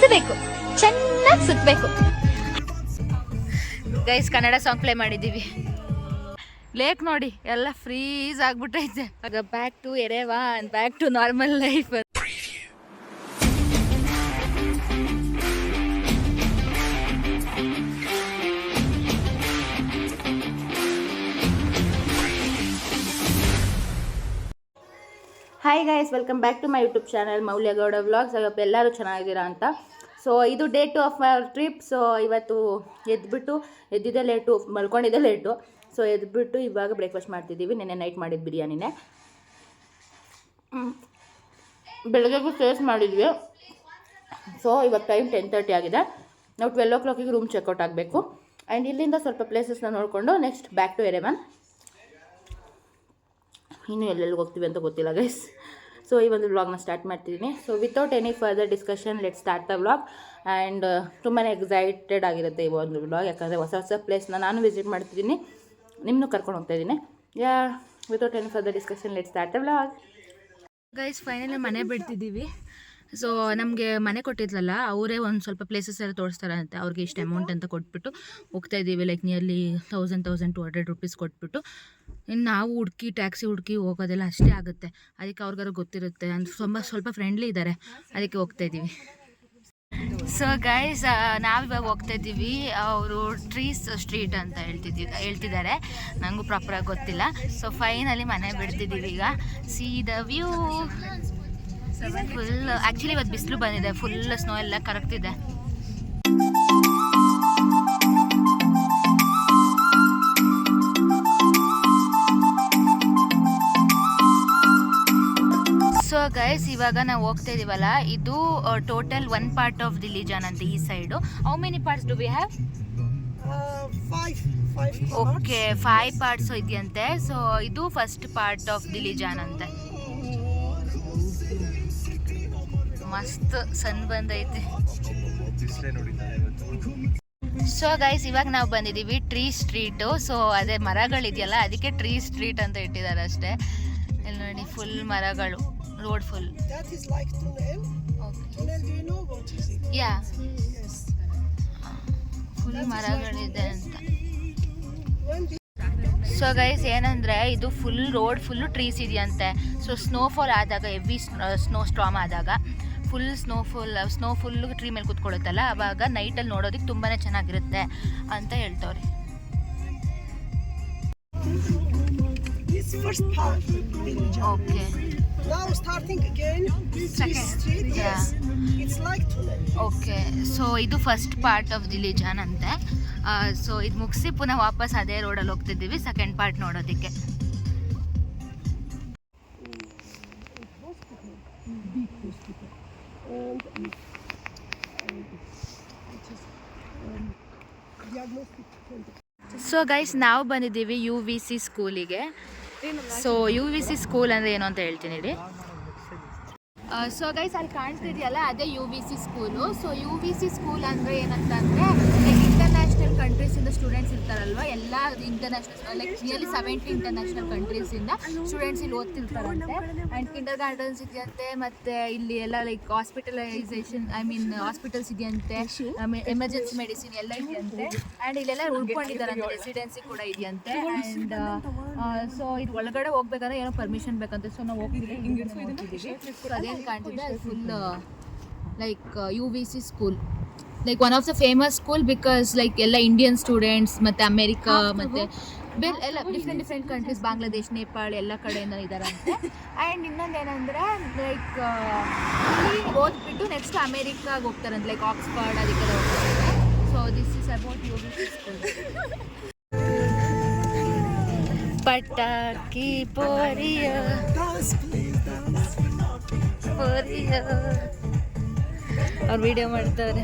ಸುತ್ತಬೇಕು, ಚೆನ್ನಾಗಿ ಸುತ್ತಬೇಕು. Guys Kannada song play ಮಾಡಿದ್ದೀವಿ. ಲೇಕ್ ನೋಡಿ ಎಲ್ಲ ಫ್ರೀಸ್ ಆಗ್ಬಿಟ್ಟೈತೆ. ಆಗ back to Yerevan, back to normal life. Hi guys, welcome back to my YouTube channel Moulya Gowda vlogs. ಆಗಪ್ಪ ಎಲ್ಲರೂ ಚೆನ್ನಾಗಿದ್ದೀರಾ ಅಂತ. ಸೊ ಇದು day 2 of our trip. So ಇವತ್ತು ಎದ್ದಿದ್ದೆ ಲೇಟು, ಮಲ್ಕೊಂಡಿದ್ದೆ ಲೇಟು. ಸೊ ಎದ್ಬಿಟ್ಟು ಇವಾಗ ಬ್ರೇಕ್ಫಾಸ್ಟ್ ಮಾಡ್ತಿದ್ದೀವಿ. ನೆನ್ನೆ ನೈಟ್ ಮಾಡಿದ ಬಿರಿಯಾನಿನೇ ಬೆಳಗ್ಗೆಗೂ ಸೇರ್ಸ್ ಮಾಡಿದ್ವಿ. ಸೊ ಇವಾಗ ಟೈಮ್ 10:30 ಆಗಿದೆ. ನಾವು 12 o'clock ರೂಮ್ ಚೆಕ್ಔಟ್ ಆಗಬೇಕು. ಆ್ಯಂಡ್ ಇಲ್ಲಿಂದ ಸ್ವಲ್ಪ ಪ್ಲೇಸಸ್ನ ನೋಡಿಕೊಂಡು ನೆಕ್ಸ್ಟ್ ಬ್ಯಾಕ್ ಟು ಎರೆವಾನ್. ಇನ್ನೂ ಎಲ್ಲೆಲ್ಲಿ ಹೋಗ್ತೀವಿ ಅಂತ ಗೊತ್ತಿಲ್ಲ ಗೈಸ್. ಸೊ ಈ ಒಂದು ವ್ಲಾಗ್ನ ಸ್ಟಾರ್ಟ್ ಮಾಡ್ತಿದ್ದೀನಿ. So without any further discussion let start the vlog. And ತುಂಬಾ ಎಕ್ಸೈಟೆಡ್ ಆಗಿರುತ್ತೆ ಈ ಒಂದು ವ್ಲಾಗ್, ಯಾಕಂದರೆ ಹೊಸ ಹೊಸ ಪ್ಲೇಸ್ನ ನಾನು ವಿಸಿಟ್ ಮಾಡ್ತಿದ್ದೀನಿ, ನಿಮ್ಮನ್ನು ಕರ್ಕೊಂಡು ಹೋಗ್ತಾಯಿದ್ದೀನಿ. Without any further discussion let start the vlog. Guys finally ಮನೆ ಬಿಡ್ತಿದ್ದೀವಿ. ಸೊ ನಮಗೆ ಮನೆ ಕೊಟ್ಟಿದ್ರಲ್ಲ, ಅವರೇ ಒಂದು ಸ್ವಲ್ಪ ಪ್ಲೇಸಸ್ ಎಲ್ಲ ತೋರಿಸ್ತಾರಂತೆ. ಅವ್ರಿಗೆ ಇಷ್ಟು ಅಮೌಂಟ್ ಅಂತ ಕೊಟ್ಬಿಟ್ಟು ಹೋಗ್ತಾ ಇದ್ದೀವಿ. ಲೈಕ್ ನಿಯರ್ಲಿ 1,200 ರೂಪೀಸ್ ಕೊಟ್ಬಿಟ್ಟು. ಇನ್ನು ನಾವು ಟ್ಯಾಕ್ಸಿ ಹುಡುಕಿ ಹೋಗೋದೆಲ್ಲ ಅಷ್ಟೇ ಆಗುತ್ತೆ. ಅದಕ್ಕೆ ಅವ್ರಿಗಾರು ಗೊತ್ತಿರುತ್ತೆ, ಅಂದ್ರೆ ಸ್ವಲ್ಪ ಫ್ರೆಂಡ್ಲಿ ಇದ್ದಾರೆ, ಅದಕ್ಕೆ ಹೋಗ್ತಾ ಇದ್ದೀವಿ. ಸೊ ಗೈಸ್ ನಾವಿವಾಗ ಹೋಗ್ತಾ ಇದ್ದೀವಿ. ಅವರು ಟ್ರೀಸ್ ಸ್ಟ್ರೀಟ್ ಅಂತ ಹೇಳ್ತಿದ್ದಾರೆ, ನನಗೂ ಪ್ರಾಪರಾಗಿ ಗೊತ್ತಿಲ್ಲ. ಸೊ ಫೈನಲಿ ಮನೆ ಬಿಡ್ತಿದ್ದೀವಿ ಈಗ. C the view. Full actually ಇವತ್ತು ಬಿಸಿಲು ಬಂದಿದೆ, ಫುಲ್ ಸ್ನೋ ಎಲ್ಲ ಕರಗ್ತಿದೆ. ಸೊ ಗೈಸ್ ಇವಾಗ ನಾವು ಹೋಗ್ತಾ ಇದೀವಲ್ಲ, ಇದು ಟೋಟಲ್ 1 part ಆಫ್ ದಿಲಿಜಾನ್ ಅಂತ ಈ side. How many parts do we have? 5 okay, 5 parts ಇದೆಯಂತೆ. ಸೊ ಇದು ಫಸ್ಟ್ ಪಾರ್ಟ್ ಆಫ್ ದಿಲಿಜಾನ್ ಅಂತೆ. ಮಸ್ತ್ ಸನ್ ಬಂದೈತೆ. ಸೊ ಗೈಸ್ ಇವಾಗ ನಾವು ಬಂದಿದ್ದೀವಿ ಟ್ರೀ ಸ್ಟ್ರೀಟು. ಸೊ ಅದೇ ಮರಗಳಿದೆಯಲ್ಲ, ಅದಕ್ಕೆ ಟ್ರೀ ಸ್ಟ್ರೀಟ್ ಅಂತ ಇಟ್ಟಿದ್ದಾರೆ ಅಷ್ಟೇ. ಇಲ್ಲಿ ನೋಡಿ ಫುಲ್ ಮರಗಳು, ರೋಡ್ ಫುಲ್. ಯಾ ಫುಲ್ ಮರಗಳಿದೆ ಅಂತ. ಸೊ ಗೈಸ್ ಏನಂದರೆ ಇದು ರೋಡ್ ಫುಲ್ಲು ಟ್ರೀಸ್ ಇದೆಯಂತೆ. ಸೊ ಸ್ನೋಫಾಲ್ ಆದಾಗ, ಹೆವಿ ಸ್ನೋ ಸ್ಟ್ರಾಮ್ ಆದಾಗ ಫುಲ್ ಸ್ನೋ ಫುಲ್ಲು ಟ್ರೀ ಮೇಲೆ ಕೂತ್ಕೊಳ್ಳುತ್ತಲ್ಲ, ಆವಾಗ ನೈಟಲ್ಲಿ ನೋಡೋದಕ್ಕೆ ತುಂಬಾ ಚೆನ್ನಾಗಿರುತ್ತೆ ಅಂತ ಹೇಳ್ತವ್ರೆ. Okay, okay. ಸೊ ಇದು ಫಸ್ಟ್ ಪಾರ್ಟ್ ಆಫ್ ದಿಲಿಜಾನ್ ಅಂತೆ. ಸೊ ಇದು ಮುಗಿಸಿ ಪುನಃ ವಾಪಸ್ ಅದೇ ರೋಡಲ್ಲಿ ಹೋಗ್ತಿದ್ದೀವಿ ಸೆಕೆಂಡ್ ಪಾರ್ಟ್ ನೋಡೋದಕ್ಕೆ. ಸೊ ಗೈಸ್ ನಾವು ಬಂದಿದ್ದೀವಿ UVC ಸ್ಕೂಲಿಗೆ. ಸೊ UVC ಸ್ಕೂಲ್ ಅಂದರೆ ಏನು ಅಂತ ಹೇಳ್ತೀನಿ ಹೇಳಿ. ಸೊ ಗೈಸ್ ಅಲ್ಲಿ ಕಾಣ್ತಿದೆಯಲ್ಲ, ಅದೇ UVC school. So UVC school ಅಂದರೆ ಏನಂತಂದರೆ ಇಂಟರ್ನ್ಯಾಷನಲ್ ಕಂಟ್ರೀಸಿಂದ ಸ್ಟೂಡೆಂಟ್ಸ್ ಇರ್ತಾರಲ್ವ, ಎಲ್ಲ ಇಂಟರ್ನ್ಯಾಷನಲ್ ಲೈಕ್ ನಿಯರ್ಲಿ 70 ಇಂಟರ್ನ್ಯಾಷನಲ್ ಕಂಟ್ರೀಸಿಂದ ಸ್ಟೂಡೆಂಟ್ಸ್ ಇಲ್ಲಿ ಓದ್ತಿರ್ತಾರಂತೆ. ಆ್ಯಂಡ್ ಕಿಂಡರ್ ಗಾರ್ಡನ್ಸ್ ಇದೆಯಂತೆ, ಮತ್ತು ಇಲ್ಲಿ ಎಲ್ಲ ಲೈಕ್ ಹಾಸ್ಪಿಟಲ್ಸ್ ಇದೆಯಂತೆ, ಎಮರ್ಜೆನ್ಸಿ ಮೆಡಿಸಿನ್ ಎಲ್ಲ ಇದೆಯಂತೆ. ಆ್ಯಂಡ್ ಇಲ್ಲೆಲ್ಲ ಉಳ್ಕೊಂಡಿದ್ದಾರಂತೆ, ರೆಸಿಡೆನ್ಸಿ ಕೂಡ ಇದೆಯಂತೆ. ಆ್ಯಂಡ್ ಸೊ ಇದು ಒಳಗಡೆ ಹೋಗ್ಬೇಕಂದ್ರೆ ಏನೋ ಪರ್ಮಿಷನ್ ಬೇಕಂತೆ. ಸೊ ನಾವು ಹೋಗ್ತಿದ್ದೀವಿ. ಸೊ ಅದೇನು ಕಾಣ್ತಿದೆ ಅದು full like UVC school, like one of the famous school because like ಎಲ್ಲ ಇಂಡಿಯನ್ ಸ್ಟೂಡೆಂಟ್ಸ್ ಮತ್ತು ಅಮೇರಿಕಾ ಮತ್ತು ಎಲ್ಲ ಡಿಫ್ರೆಂಟ್ ಕಂಟ್ರೀಸ್, ಬಾಂಗ್ಲಾದೇಶ್, ನೇಪಾಳ ಎಲ್ಲ ಕಡೆಯಿಂದ ಇದ್ದಾರಂತೆ. ಆ್ಯಂಡ್ ಇನ್ನೊಂದು ಏನಂದರೆ ಲೈಕ್ ಓದ್ಬಿಟ್ಟು ನೆಕ್ಸ್ಟ್ ಅಮೇರಿಕಾಗೆ ಹೋಗ್ತಾರಂತೆ, ಲೈಕ್ ಆಕ್ಸ್ಫರ್ಡ್ ಅದಕ್ಕೆಲ್ಲ ಹೋಗ್ತಾರೆ. So this is about UVC school. ಪಟಾಕಿ ಪೋರಿಯ ಅವ್ರು ವಿಡಿಯೋ ಮಾಡ್ತಾರೆ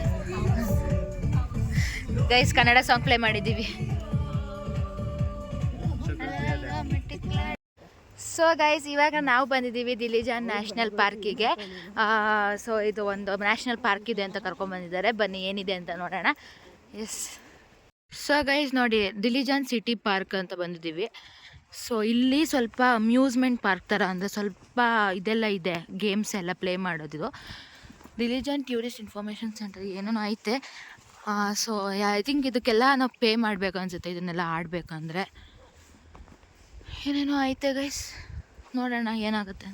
ಗೈಸ್. ಕನ್ನಡ ಸಾಂಗ್ ಪ್ಲೇ ಮಾಡಿದ್ದೀವಿ. ಸೊ ಗೈಸ್ ಇವಾಗ ನಾವು ಬಂದಿದ್ದೀವಿ ದಿಲಿಜಾನ್ ನ್ಯಾಷನಲ್ ಪಾರ್ಕಿಗೆ. ಸೊ ಇದು ಒಂದು ನ್ಯಾಷನಲ್ ಪಾರ್ಕ್ ಇದೆ ಅಂತ ಕರ್ಕೊಂಡ್ಬಂದಿದ್ದಾರೆ. ಬನ್ನಿ ಏನಿದೆ ಅಂತ ನೋಡೋಣ. ಎಸ್. ಸೊ ಗೈಸ್ ನೋಡಿ, ದಿಲಿಜಾನ್ ಸಿಟಿ ಪಾರ್ಕ್ ಅಂತ ಬಂದಿದ್ದೀವಿ. ಸೊ ಇಲ್ಲಿ ಸ್ವಲ್ಪ ಅಮ್ಯೂಸ್ಮೆಂಟ್ ಪಾರ್ಕ್ ಥರ, ಅಂದರೆ ಸ್ವಲ್ಪ ಇದೆಲ್ಲ ಇದೆ, ಗೇಮ್ಸ್ ಎಲ್ಲ ಪ್ಲೇ ಮಾಡೋದು. ದಿಲಿಜನ್ ಟೂರಿಸ್ಟ್ ಇನ್ಫಾರ್ಮೇಷನ್ ಸೆಂಟರ್ ಏನೇನೋ ಐತೆ. ಸೊ ಐ ಥಿಂಕ್ ಇದಕ್ಕೆಲ್ಲ ನಾವು ಪೇ ಮಾಡಬೇಕು ಅನ್ಸುತ್ತೆ ಇದನ್ನೆಲ್ಲ ಆಡಬೇಕಂದ್ರೆ. ಏನೇನೋ ಐತೆ ಗೈಸ್, ನೋಡೋಣ ಏನಾಗುತ್ತೆ.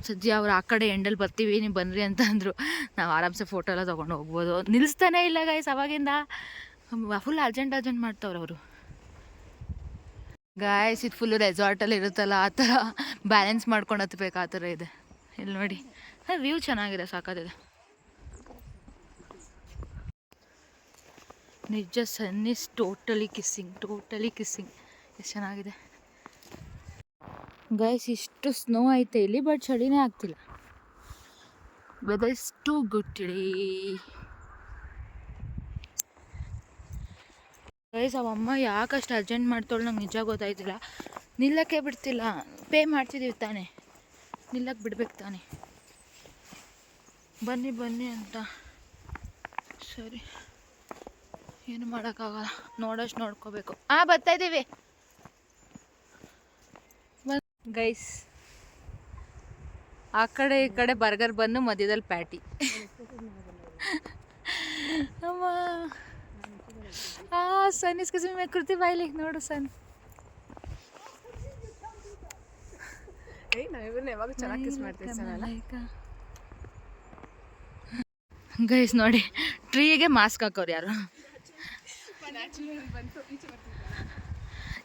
ಸದ್ಯ ಅವ್ರು ಆ ಕಡೆ ಎಂಡಲ್ಲಿ ಬರ್ತೀವಿ ನೀವು ಬನ್ನಿರಿ ಅಂತ ಅಂದರು. ನಾವು ಆರಾಮ್ಸೆ ಫೋಟೋ ಎಲ್ಲ ತೊಗೊಂಡು ಹೋಗ್ಬೋದು. ನಿಲ್ಲಿಸ್ತಾನೇ ಇಲ್ಲ ಗೈಸ್, ಅವಾಗಿಂದ ಫುಲ್ ಅರ್ಜೆಂಟ್ ಮಾಡ್ತವ್ರು ಅವರು. ಗಾಯ್ಸ್ ಇದು ಫುಲ್ಲು ರೆಸಾರ್ಟಲ್ಲಿ ಇರುತ್ತಲ್ಲ ಆ ಥರ ಬ್ಯಾಲೆನ್ಸ್ ಮಾಡ್ಕೊಂಡು ಹತ್ಬೇಕು, ಆ ಥರ ಇದೆ. ಇಲ್ಲಿ ನೋಡಿ ವ್ಯೂ ಚೆನ್ನಾಗಿದೆ, ಸಾಕಾಗಿದೆ ನಿಜ. ಸನ್ ಇಸ್ ಟೋಟಲಿ ಕಿಸ್ಸಿಂಗ್ ಎಷ್ಟು ಚೆನ್ನಾಗಿದೆ ಗೈಸ್. ಇಷ್ಟು ಸ್ನೋ ಐತೆ ಇಲ್ಲಿ, ಬಟ್ ಚಳಿನೇ ಆಗ್ತಿಲ್ಲ. Weather is too good today. Guys ಅವಮ್ಮ ಯಾಕಷ್ಟು ಅರ್ಜೆಂಟ್ ಮಾಡ್ತೋಳು ನಂಗೆ ನಿಜ ಗೊತ್ತಾಯ್ತಿಲ್ಲ. ನಿಲ್ಲಕ್ಕೆ ಬಿಡ್ತಿಲ್ಲ. ಪೇ ಮಾಡ್ತಿದ್ದೀವಿ ತಾನೆ, ನಿಲ್ಲಕ್ಕೆ ಬಿಡ್ಬೇಕು ತಾನೆ. ಬನ್ನಿ ಅಂತ. ಸರಿ, ಏನು ಮಾಡೋಕ್ಕಾಗಲ್ಲ, ನೋಡೋಷ್ಟು ನೋಡ್ಕೋಬೇಕು. ಬರ್ತಾಯಿದ್ದೀವಿ ಗೈಸ್. ಆ ಕಡೆ ಈ ಕಡೆ ಬರ್ಗರ್ ಬಂದು ಮಧ್ಯದಲ್ಲಿ ಪ್ಯಾಟಿ. ಅಮ್ಮ ಸನ್ ಇಸ್ಕಿಸ್ ಮೇ ಕುರ್ತಿ ಬಾಯ್ಲಿ ನೋಡು ಸನ್. ಗೈಸ್ ನೋಡಿ, ಟ್ರೀಗೆ ಮಾಸ್ಕ್ ಹಾಕೋರು ಯಾರು.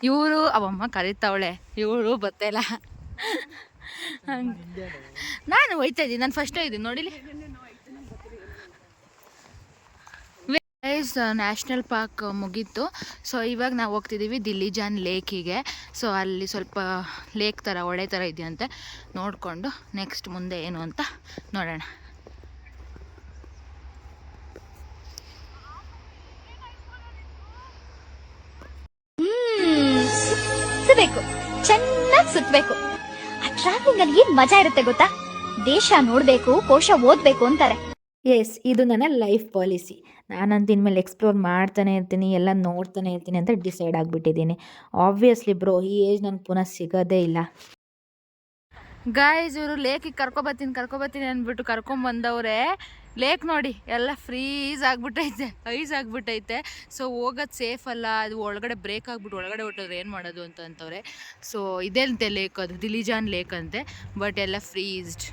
ಇವರು ಅವಮ್ಮ ಕರೀತಾವಳೆ, ಇವಳು ಬರ್ತಾಯಿಲ್ಲ. ನಾನು ಹೋಯ್ತಾ ಇದ್ದೀನಿ, ನಾನು ಫಸ್ಟೇ ಇದ್ದೀನಿ ನೋಡಿಲಿ. ನ್ಯಾಷನಲ್ ಪಾರ್ಕ್ ಮುಗೀತು. ಸೊ ಇವಾಗ ನಾವು ಹೋಗ್ತಿದ್ದೀವಿ ದಿಲಿಜಾನ್ ಲೇಕಿಗೆ. ಸೊ ಅಲ್ಲಿ ಸ್ವಲ್ಪ ಲೇಕ್ ಥರ ಹೊಳೆ ಥರ ಇದೆಯಂತೆ, ನೋಡಿಕೊಂಡು ನೆಕ್ಸ್ಟ್ ಮುಂದೆ ಏನು ಅಂತ ನೋಡೋಣ. ಚೆನ್ನಾಗಿ ಸುತ್ತಬೇಕು. ಆ ಟ್ರಾವೆಲಿಂಗ್ ಅಲ್ಲಿ ಏನ್ ಮಜಾ ಇರುತ್ತೆ ಗೊತ್ತಾ? ದೇಶ ನೋಡ್ಬೇಕು, ಕೋಶ ಓದ್ಬೇಕು ಅಂತಾರೆ. ಎಸ್, ಇದು ನನ್ನ ಲೈಫ್ ಪಾಲಿಸಿ. ನಾನಂತ ಇನ್ಮೇಲೆ ಎಕ್ಸ್ಪ್ಲೋರ್ ಮಾಡ್ತಾನೆ ಇರ್ತೀನಿ, ಎಲ್ಲ ನೋಡ್ತಾನೆ ಇರ್ತೀನಿ ಅಂತ ಡಿಸೈಡ್ ಆಗಿಬಿಟ್ಟಿದ್ದೀನಿ. ಆಬ್ವಿಯಸ್ಲಿ ಬ್ರೋ, ಈ ಏಜ್ ನನಗೆ ಪುನಃ ಸಿಗೋದೇ ಇಲ್ಲ. ಗಾಯ್ಸ್ ಇವರು ಲೇಕಿಗೆ ಕರ್ಕೊಬತ್ತೀನಿ ಅಂದ್ಬಿಟ್ಟು ಕರ್ಕೊಂಬಂದವ್ರೆ. ಲೇಕ್ ನೋಡಿ ಎಲ್ಲ ಫ್ರೀಸ್ ಆಗಿಬಿಟ್ಟೈತೆ. ಸೊ ಹೋಗೋದು ಸೇಫ್ ಅಲ್ಲ, ಅದು ಒಳಗಡೆ ಬ್ರೇಕ್ ಆಗಿಬಿಟ್ಟು ಒಳಗಡೆ ಹೊಟ್ಟೋದ್ರೆ ಏನು ಮಾಡೋದು ಅಂತವ್ರೆ. ಸೊ ಇದೇ ಅಂತೆ ಲೇಕ್, ಅದು ದಿಲಿಜಾನ್ ಲೇಕ್ ಅಂತೆ, ಬಟ್ ಎಲ್ಲ ಫ್ರೀಸ್ಡ್.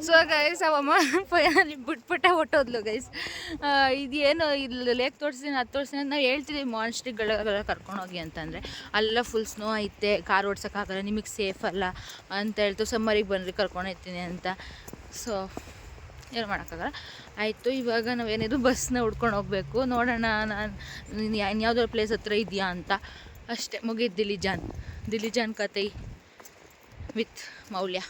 ಸೊ ಗೈಸ್ ಅವಮ್ಮ ಫೈನಲಿ ಬಿಟ್ಬಿಟ್ಟೆ ಹೊಟ್ಟೋದ್ಲು ಗೈಸ್. ಇದೇನು ಇಲ್ಲಿ ಲೇಕ್ ತೋರಿಸ್ತೀನಿ ಅದು ತೋರಿಸ್ತೀನಿ ಅಂತ ನಾವು ಹೇಳ್ತಿದ್ದೀವಿ, ಮಾನ್ಸ್ಟ್ರಿಗಳೆಲ್ಲ ಕರ್ಕೊಂಡೋಗಿ ಅಂತಂದರೆ ಅಲ್ಲೆಲ್ಲ ಫುಲ್ ಸ್ನೋ ಐತೆ, ಕಾರ್ ಓಡ್ಸೋಕ್ಕಾಗಲ್ಲ, ನಿಮಗೆ ಸೇಫ್ ಅಲ್ಲ ಅಂತ ಹೇಳ್ತು. ಸಮ್ಮರಿಗೆ ಬನ್ನಿರಿ ಕರ್ಕೊಂಡೋಗ್ತೀನಿ ಅಂತ. ಸೊ ಏನು ಮಾಡೋಕ್ಕಾಗಲ್ಲ. ಆಯಿತು, ಇವಾಗ ನಾವೇನಿದ್ರು ಬಸ್ನ ಹುಡ್ಕೊಂಡು ಹೋಗಬೇಕು. ನೋಡೋಣ ನಾನು ಇನ್ಯಾವುದೋ ಪ್ಲೇಸ್ ಹತ್ರ ಇದೆಯಾ ಅಂತ ಅಷ್ಟೇ. ಮುಗೀತು ದಿಲಿಜಾನ್ ಕತೆ with Moulya.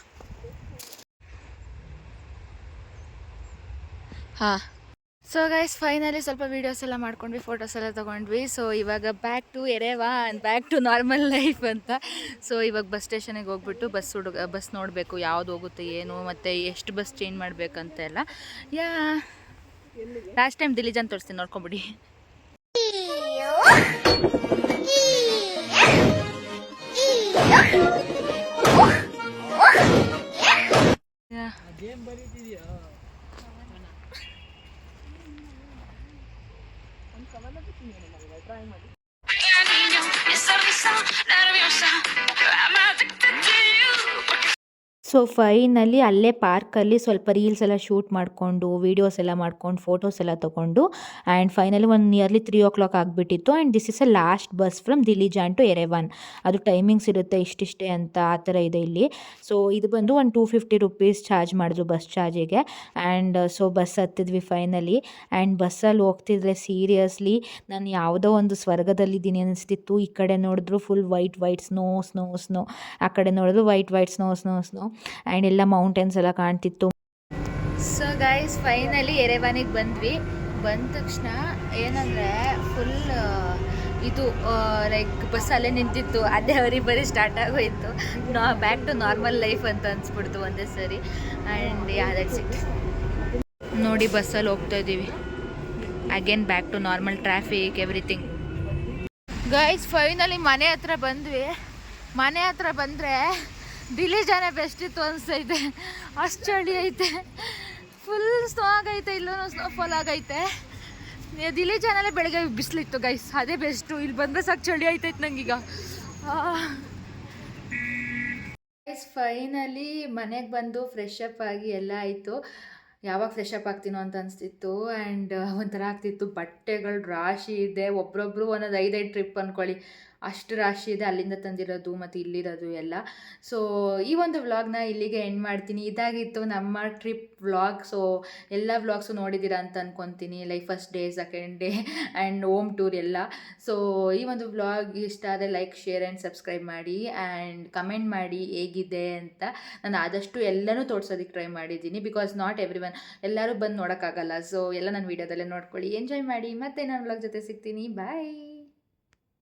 So guys finally ಸ್ವಲ್ಪ ವೀಡಿಯೋಸ್ ಎಲ್ಲ ಮಾಡ್ಕೊಂಡ್ವಿ, ಫೋಟೋಸ್ ಎಲ್ಲ ತೊಗೊಂಡ್ವಿ. ಸೊ ಇವಾಗ back to Yerevan, back to normal life ಅಂತ. ಸೊ ಇವಾಗ ಬಸ್ ಸ್ಟೇಷನಿಗೆ ಹೋಗ್ಬಿಟ್ಟು ಬಸ್ ನೋಡಬೇಕು, ಯಾವ್ದು ಹೋಗುತ್ತೆ ಏನು, ಮತ್ತು ಎಷ್ಟು ಬಸ್ ಚೇಂಜ್ ಮಾಡಬೇಕಂತ ಎಲ್ಲ. ಲಾಸ್ಟ್ ಟೈಮ್ ದಿಲಿಜಾನ್ ತೋರಿಸ್ತೀನಿ, ನೋಡ್ಕೊಂಬಿಡಿ. ಸೊ ಫೈನಲಿ ಅಲ್ಲೇ ಪಾರ್ಕಲ್ಲಿ ಸ್ವಲ್ಪ ರೀಲ್ಸ್ ಎಲ್ಲ ಶೂಟ್ ಮಾಡಿಕೊಂಡು, ವೀಡಿಯೋಸ್ ಎಲ್ಲ ಮಾಡ್ಕೊಂಡು, ಫೋಟೋಸ್ ಎಲ್ಲ ತೊಗೊಂಡು, ಆ್ಯಂಡ್ ಫೈನಲಿ ಒಂದು ನಿಯರ್ಲಿ 3 o'clock ಆಗಿಬಿಟ್ಟಿತ್ತು. And this is a last bus from Dilijan to Yerevan. ಅದು ಟೈಮಿಂಗ್ಸ್ ಇರುತ್ತೆ ಇಷ್ಟಿಷ್ಟೇ ಅಂತ, ಆ ಥರ ಇದೆ ಇಲ್ಲಿ. ಸೊ ಇದು ಬಂದು ಒಂದು 250 rupees ಚಾರ್ಜ್ ಮಾಡಿದ್ರು ಬಸ್ ಚಾರ್ಜಿಗೆ. ಆ್ಯಂಡ್ ಸೊ ಬಸ್ ಹತ್ತಿದ್ವಿ ಫೈನಲಿ. ಆ್ಯಂಡ್ ಬಸ್ಸಲ್ಲಿ ಹೋಗ್ತಿದ್ರೆ ಸೀರಿಯಸ್ಲಿ ನಾನು ಯಾವುದೋ ಒಂದು ಸ್ವರ್ಗದಲ್ಲಿದ್ದೀನಿ ಅನಿಸ್ತಿತ್ತು. ಈ ಕಡೆ ನೋಡಿದ್ರು ಫುಲ್ ವೈಟ್ ಸ್ನೋ, ಆ ಕಡೆ ನೋಡಿದ್ರು ವೈಟ್ ಸ್ನೋ ಆ್ಯಂಡ್ ಎಲ್ಲ ಮೌಂಟೇನ್ಸ್ ಎಲ್ಲ ಕಾಣ್ತಿತ್ತು. ಸೊ ಗೈಸ್ ಫೈನಲಿ ಎರೆವಾನಿಗೆ ಬಂದ ತಕ್ಷಣ ಏನಂದರೆ ಫುಲ್ ಇದು ಲೈಕ್ ಬಸ್ ಅಲ್ಲೇ ನಿಂತಿತ್ತು, ಅದೇ ಬರೀ ಸ್ಟಾರ್ಟ್ ಆಗೋಯಿತು. ಬ್ಯಾಕ್ ಟು ನಾರ್ಮಲ್ ಲೈಫ್ ಅಂತ ಅನ್ಸ್ಬಿಡ್ತು ಒಂದೇ ಸರಿ. And that's it. ನೋಡಿ ಬಸ್ಸಲ್ಲಿ ಹೋಗ್ತಾ ಇದ್ದೀವಿ, again back to normal traffic everything. Guys finally ಮನೆ ಹತ್ರ ಬಂದರೆ ದಿಲಿಜಾನೇ ಬೆಸ್ಟ್ ಇತ್ತು ಅನಿಸ್ತೈತೆ. ಅಷ್ಟು ಚಳಿ ಐತೆ, ಫುಲ್ ಸ್ನೋ ಆಗೈತೆ, ಇಲ್ಲೂ ಸ್ನೋಫಾಲ್ ಆಗೈತೆ. ದಿಲ್ಲಿ ಚಾನಲ್ಲೇ ಬೆಳಗ್ಗೆ ಬಿಸಿಲಿತ್ತು ಗೈಸ್, ಅದೇ ಬೆಸ್ಟು. ಇಲ್ಲಿ ಬಂದರೆ ಸಾಕು ಚಳಿ ಐತೈತೆ ನಂಗೀಗ. ಗೈಸ್ ಫೈನಲಿ ಮನೆಗೆ ಬಂದು ಫ್ರೆಶ್ ಅಪ್ ಆಗಿ ಎಲ್ಲ ಆಯಿತು. ಯಾವಾಗ ಫ್ರೆಶ್ ಅಪ್ ಆಗ್ತೀನೋ ಅಂತ ಅನಿಸ್ತಿತ್ತು. ಆ್ಯಂಡ್ ಒಂಥರ ಆಗ್ತಿತ್ತು, ಬಟ್ಟೆಗಳು ರಾಶಿ ಇದೆ, ಒಬ್ರೊಬ್ರು ಒಂದೊಂದು 5 ಟ್ರಿಪ್ ಅಂದ್ಕೊಳ್ಳಿ, ಅಷ್ಟು ರಾಶಿ ಇದೆ, ಅಲ್ಲಿಂದ ತಂದಿರೋದು ಮತ್ತು ಇಲ್ಲಿರೋದು ಎಲ್ಲ. ಸೊ ಈ ಒಂದು ವ್ಲಾಗ್ನ ಇಲ್ಲಿಗೆ ಎಂಡ್ ಮಾಡ್ತೀನಿ. ಇದಾಗಿತ್ತು ನಮ್ಮ ಟ್ರಿಪ್ ವ್ಲಾಗ್. ಸೊ ಎಲ್ಲ ವ್ಲಾಗ್ಸು ನೋಡಿದ್ದೀರಾ ಅಂತ ಅಂದ್ಕೊತೀನಿ, like first day, second day and home tour ಎಲ್ಲ. ಸೊ ಈ ಒಂದು ವ್ಲಾಗ್ ಇಷ್ಟ ಆದರೆ ಲೈಕ್, ಶೇರ್ ಆ್ಯಂಡ್ ಸಬ್ಸ್ಕ್ರೈಬ್ ಮಾಡಿ ಆ್ಯಂಡ್ ಕಮೆಂಟ್ ಮಾಡಿ ಹೇಗಿದೆ ಅಂತ. ನಾನು ಆದಷ್ಟು ಎಲ್ಲನೂ ತೋರಿಸೋದಕ್ಕೆ ಟ್ರೈ ಮಾಡಿದ್ದೀನಿ, ಬಿಕಾಸ್ ನಾಟ್ ಎವ್ರಿ ಒನ್ ಎಲ್ಲರೂ ಬಂದು ನೋಡೋಕ್ಕಾಗಲ್ಲ. ಸೊ ಎಲ್ಲ ನನ್ನ ವೀಡಿಯೋದಲ್ಲೇ ನೋಡ್ಕೊಳ್ಳಿ, ಎಂಜಾಯ್ ಮಾಡಿ. ಮತ್ತೆ ನಾನು ವ್ಲಾಗ್ ಜೊತೆ ಸಿಗ್ತೀನಿ. ಬಾಯ್.